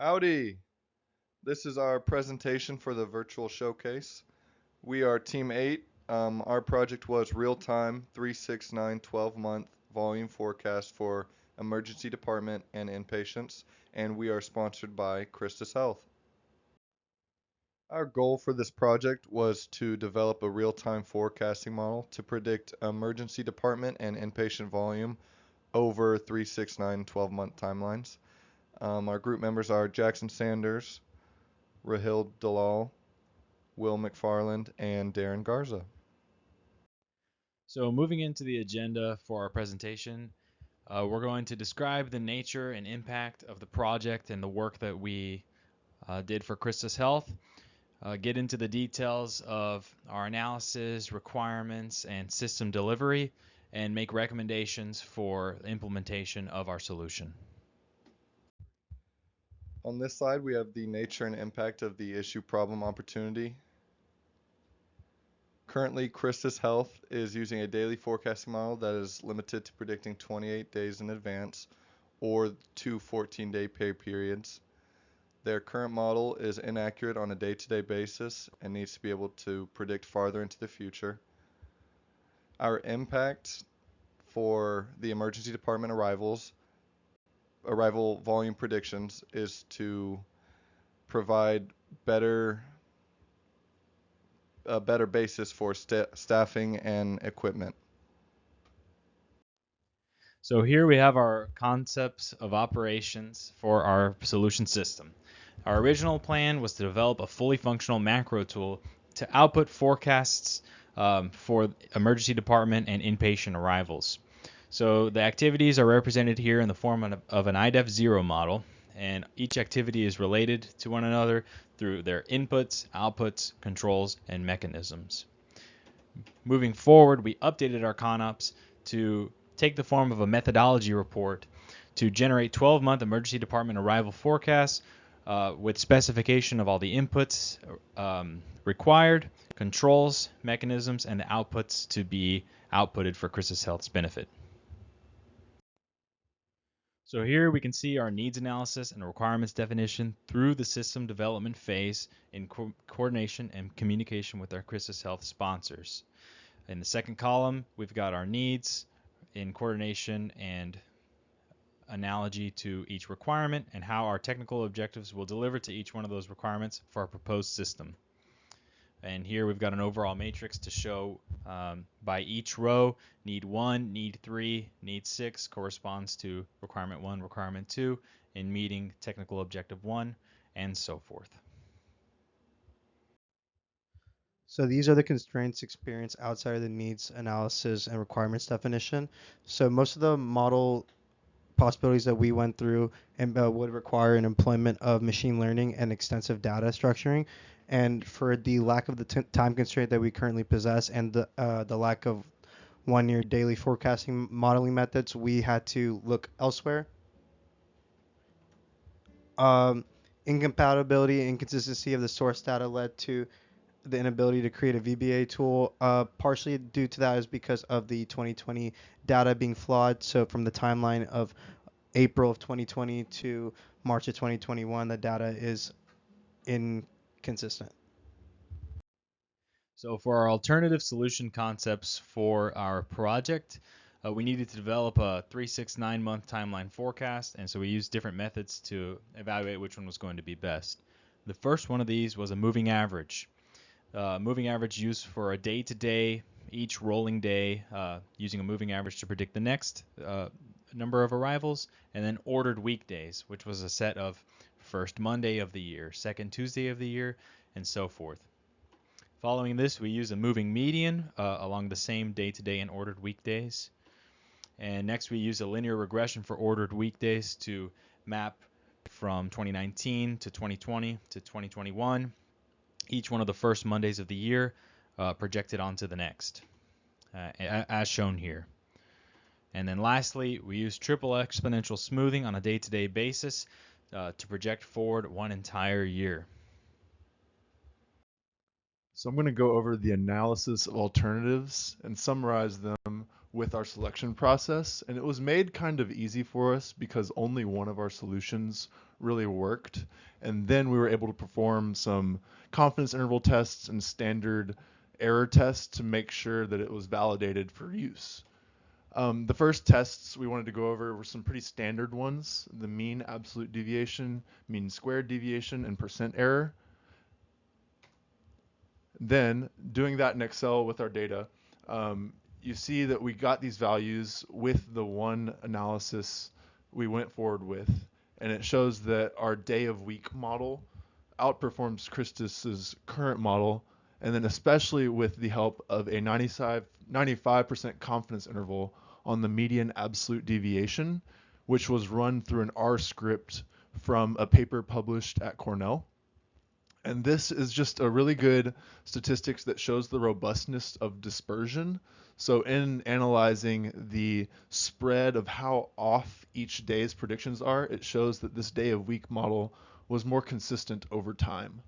Howdy! This is our presentation for the virtual showcase. We are Team 8. Our project was real-time 369 12-month volume forecast for emergency department and inpatients, and we are sponsored by CHRISTUS Health. Our goal for this project was to develop a real-time forecasting model to predict emergency department and inpatient volume over 369 12-month timelines. Our group members are Jackson Sanders, Rahil Dalal, Will McFarland, and Daren Garza. So moving into the agenda for our presentation, we're going to describe the nature and impact of the project and the work that we did for CHRISTUS Health, get into the details of our analysis, requirements, and system delivery, and make recommendations for implementation of our solution. On this slide, we have the nature and impact of the issue problem opportunity. Currently, CHRISTUS Health is using a daily forecasting model that is limited to predicting 28 days in advance or two 14-day pay periods. Their current model is inaccurate on a day-to-day basis and needs to be able to predict farther into the future. Our impact for the emergency department arrival volume predictions is to provide a better basis for staffing and equipment. So here we have our concepts of operations for our solution system. Our original plan was to develop a fully functional macro tool to output forecasts for emergency department and inpatient arrivals. So the activities are represented here in the form of an IDEF0 model, and each activity is related to one another through their inputs, outputs, controls, and mechanisms. Moving forward, we updated our CONOPS to take the form of a methodology report to generate 12-month emergency department arrival forecasts with specification of all the inputs required, controls, mechanisms, and the outputs to be outputted for CHRISTUS Health's benefit. So here we can see our needs analysis and requirements definition through the system development phase in coordination and communication with our CHRISTUS Health sponsors. In the second column, we've got our needs in coordination and analogy to each requirement and how our technical objectives will deliver to each one of those requirements for our proposed system. And here we've got an overall matrix to show by each row, need 1, need 3, need 6 corresponds to requirement 1, requirement 2, in meeting technical objective 1, and so forth. So these are the constraints experienced outside of the needs analysis and requirements definition. So most of the model possibilities that we went through and would require an employment of machine learning and extensive data structuring. And for the lack of the time constraint that we currently possess and the lack of one-year daily forecasting modeling methods, we had to look elsewhere. Incompatibility and inconsistency of the source data led to the inability to create a VBA tool. Partially due to that is because of the 2020 data being flawed. So from the timeline of April of 2020 to March of 2021, the data is inconsistent. So for our alternative solution concepts for our project, we needed to develop a 3-6-9 month timeline forecast, and so we used different methods to evaluate which one was going to be best. The first one of these was a moving average. Moving average used for a day-to-day, each rolling day, using a moving average to predict the next number of arrivals, and then ordered weekdays, which was a set of first Monday of the year, second Tuesday of the year, and so forth. Following this, we use a moving median along the same day-to-day and ordered weekdays. And next, we use a linear regression for ordered weekdays to map from 2019 to 2020 to 2021, each one of the first Mondays of the year projected onto the next, as shown here. And then lastly, we use triple exponential smoothing on a day-to-day basis to project forward one entire year. So I'm going to go over the analysis of alternatives and summarize them with our selection process, and it was made kind of easy for us because only one of our solutions really worked. And then we were able to perform some confidence interval tests and standard error tests to make sure that it was validated for use. The first tests we wanted to go over were some pretty standard ones: the mean absolute deviation, mean squared deviation, and percent error. Then, doing that in Excel with our data, you see that we got these values with the one analysis we went forward with, and it shows that our day of week model outperforms CHRISTUS's current model, and then especially with the help of a 95% confidence interval on the median absolute deviation, which was run through an R script from a paper published at Cornell. And this is just a really good statistics that shows the robustness of dispersion. So in analyzing the spread of how off each day's predictions are, it shows that this day of week model was more consistent over time.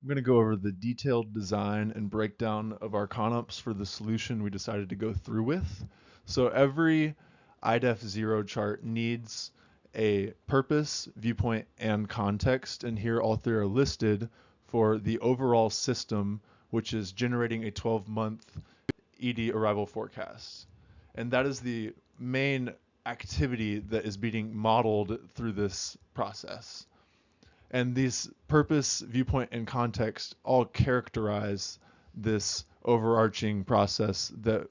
I'm going to go over the detailed design and breakdown of our CONOPS for the solution we decided to go through with. So every IDEF 0 chart needs a purpose, viewpoint, and context, and here all three are listed for the overall system, which is generating a 12-month ED arrival forecast. And that is the main activity that is being modeled through this process. And these purpose, viewpoint, and context all characterize this overarching process that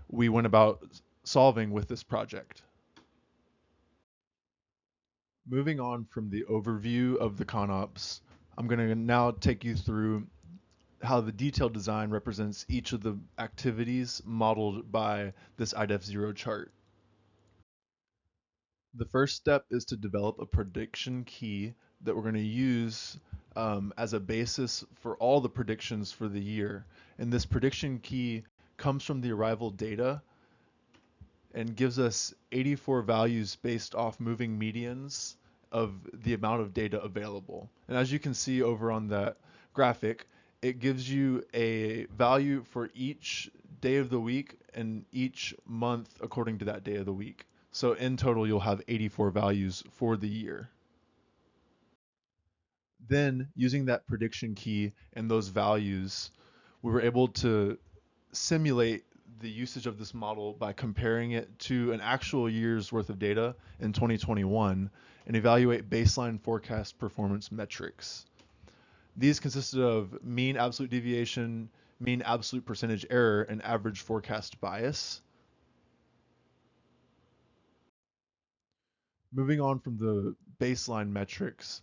we went about solving with this project. Moving on from the overview of the CONOPS, I'm going to now take you through how the detailed design represents each of the activities modeled by this IDEF 0 chart. The first step is to develop a prediction key that we're going to use as a basis for all the predictions for the year. And this prediction key comes from the arrival data and gives us 84 values based off moving medians of the amount of data available. And as you can see over on that graphic, it gives you a value for each day of the week and each month according to that day of the week. So in total, you'll have 84 values for the year. Then, using that prediction key and those values, we were able to simulate the usage of this model by comparing it to an actual year's worth of data in 2021 and evaluate baseline forecast performance metrics. These consisted of mean absolute deviation, mean absolute percentage error, and average forecast bias. Moving on from the baseline metrics,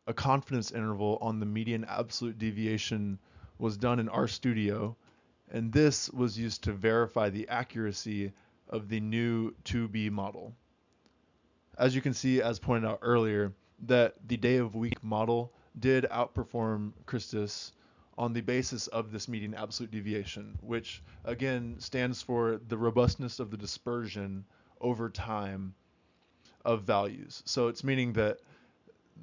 a confidence interval on the median absolute deviation was done in RStudio, and this was used to verify the accuracy of the new 2B model. As you can see, as pointed out earlier, that the day of week model did outperform CHRISTUS on the basis of this median absolute deviation, which again stands for the robustness of the dispersion over time of values. So it's meaning that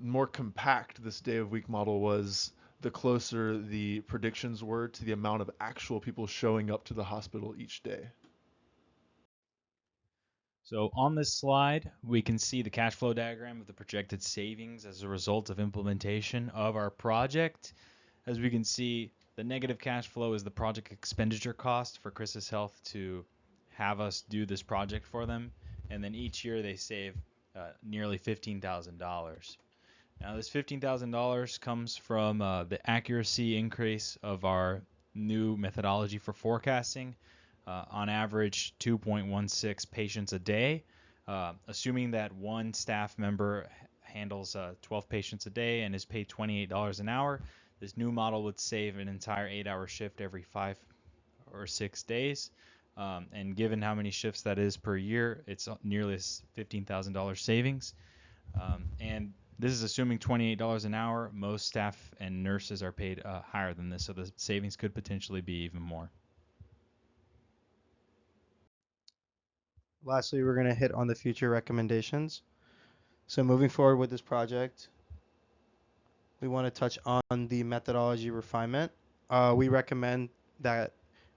more compact this day of week model was, the closer the predictions were to the amount of actual people showing up to the hospital each day. So on this slide, we can see the cash flow diagram of the projected savings as a result of implementation of our project. As we can see, the negative cash flow is the project expenditure cost for CHRISTUS Health to have us do this project for them. And then each year they save nearly $15,000. Now this $15,000 comes from the accuracy increase of our new methodology for forecasting. On average 2.16 patients a day, assuming that one staff member handles 12 patients a day and is paid $28 an hour. This new model would save an entire 8-hour shift every 5 or 6 days. And given how many shifts that is per year, it's nearly $15,000 savings. And this is assuming $28 an hour. Most staff and nurses are paid higher than this, so the savings could potentially be even more. Lastly, we're going to hit on the future recommendations. So moving forward with this project, we want to touch on the methodology refinement. We recommend that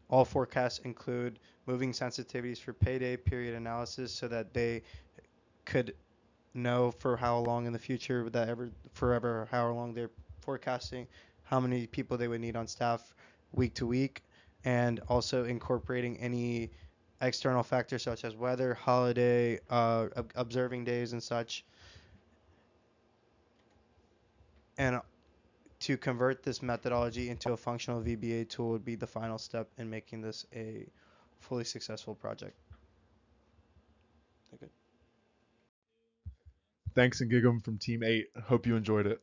All forecasts include moving sensitivities for payday period analysis so that they could know for how long in the future that forever how long they're forecasting, how many people they would need on staff week to week, and also incorporating any external factors such as weather, holiday, observing days and such. And to convert this methodology into a functional VBA tool would be the final step in making this a fully successful project. Thanks and Gig'em from Team 8. Hope you enjoyed it.